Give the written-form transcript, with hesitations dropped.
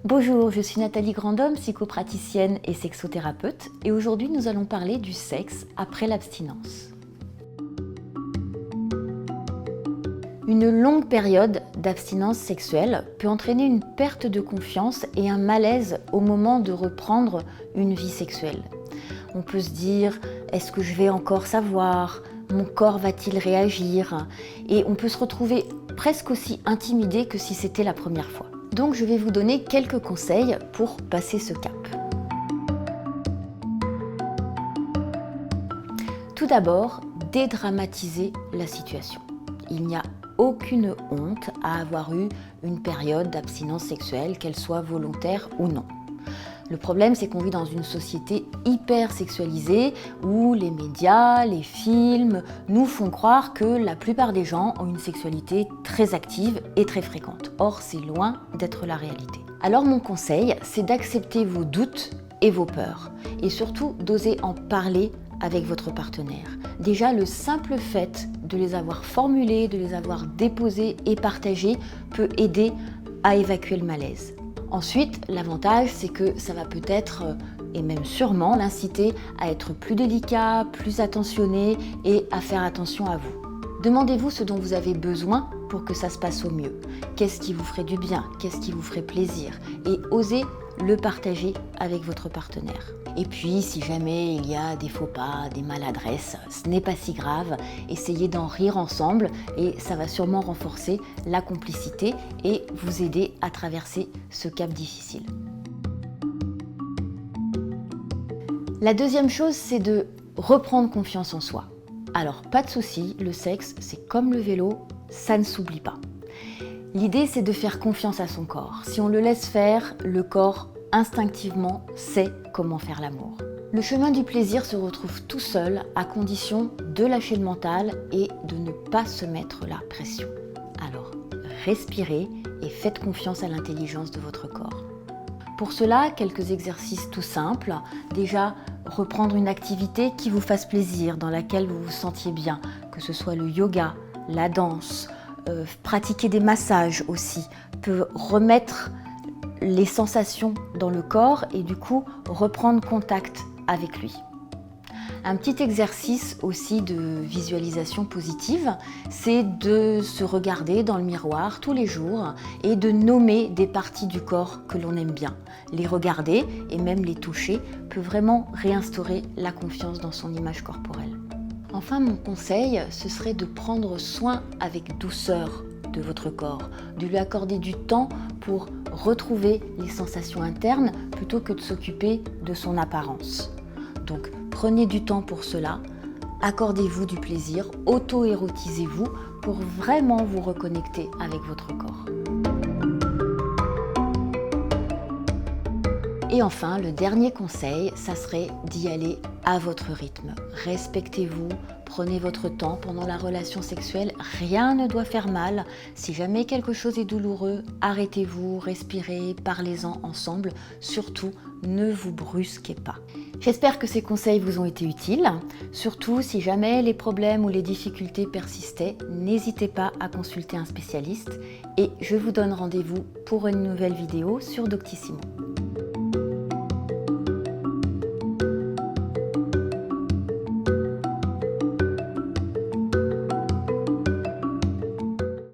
Bonjour, je suis Nathalie Grandhomme, psychopraticienne et sexothérapeute, et aujourd'hui nous allons parler du sexe après l'abstinence. Une longue période d'abstinence sexuelle peut entraîner une perte de confiance et un malaise au moment de reprendre une vie sexuelle. On peut se dire, est-ce que je vais encore savoir ? Mon corps va-t-il réagir ? Et on peut se retrouver presque aussi intimidé que si c'était la première fois. Donc je vais vous donner quelques conseils pour passer ce cap. Tout d'abord, dédramatiser la situation. Il n'y a aucune honte à avoir eu une période d'abstinence sexuelle, qu'elle soit volontaire ou non. Le problème, c'est qu'on vit dans une société hyper sexualisée où les médias, les films nous font croire que la plupart des gens ont une sexualité très active et très fréquente. Or, c'est loin d'être la réalité. Alors mon conseil, c'est d'accepter vos doutes et vos peurs et surtout d'oser en parler avec votre partenaire. Déjà, le simple fait de les avoir formulés, de les avoir déposés et partagés peut aider à évacuer le malaise. Ensuite, l'avantage, c'est que ça va peut-être, et même sûrement, l'inciter à être plus délicat, plus attentionné et à faire attention à vous. Demandez-vous ce dont vous avez besoin pour que ça se passe au mieux. Qu'est-ce qui vous ferait du bien ? Qu'est-ce qui vous ferait plaisir ? Et osez le partager avec votre partenaire. Et puis, si jamais il y a des faux pas, des maladresses, ce n'est pas si grave. Essayez d'en rire ensemble et ça va sûrement renforcer la complicité et vous aider à traverser ce cap difficile. La deuxième chose, c'est de reprendre confiance en soi. Alors, pas de souci, le sexe, c'est comme le vélo, ça ne s'oublie pas. L'idée, c'est de faire confiance à son corps. Si on le laisse faire, le corps, instinctivement, sait comment faire l'amour. Le chemin du plaisir se retrouve tout seul à condition de lâcher le mental et de ne pas se mettre la pression. Alors, respirez et faites confiance à l'intelligence de votre corps. Pour cela, quelques exercices tout simples. Déjà, reprendre une activité qui vous fasse plaisir, dans laquelle vous vous sentiez bien, que ce soit le yoga, la danse, pratiquer des massages aussi, peut remettre les sensations dans le corps et du coup reprendre contact avec lui. Un petit exercice aussi de visualisation positive, c'est de se regarder dans le miroir tous les jours et de nommer des parties du corps que l'on aime bien. Les regarder et même les toucher peut vraiment réinstaurer la confiance dans son image corporelle. Enfin, mon conseil, ce serait de prendre soin avec douceur de votre corps, de lui accorder du temps pour retrouver les sensations internes plutôt que de s'occuper de son apparence. Donc, prenez du temps pour cela, accordez-vous du plaisir, auto-érotisez-vous pour vraiment vous reconnecter avec votre corps. Et enfin, le dernier conseil, ça serait d'y aller à votre rythme. Respectez-vous, prenez votre temps pendant la relation sexuelle, rien ne doit faire mal. Si jamais quelque chose est douloureux, arrêtez-vous, respirez, parlez-en ensemble. Surtout, ne vous brusquez pas. J'espère que ces conseils vous ont été utiles. Surtout, si jamais les problèmes ou les difficultés persistaient, n'hésitez pas à consulter un spécialiste. Et je vous donne rendez-vous pour une nouvelle vidéo sur Doctissimo.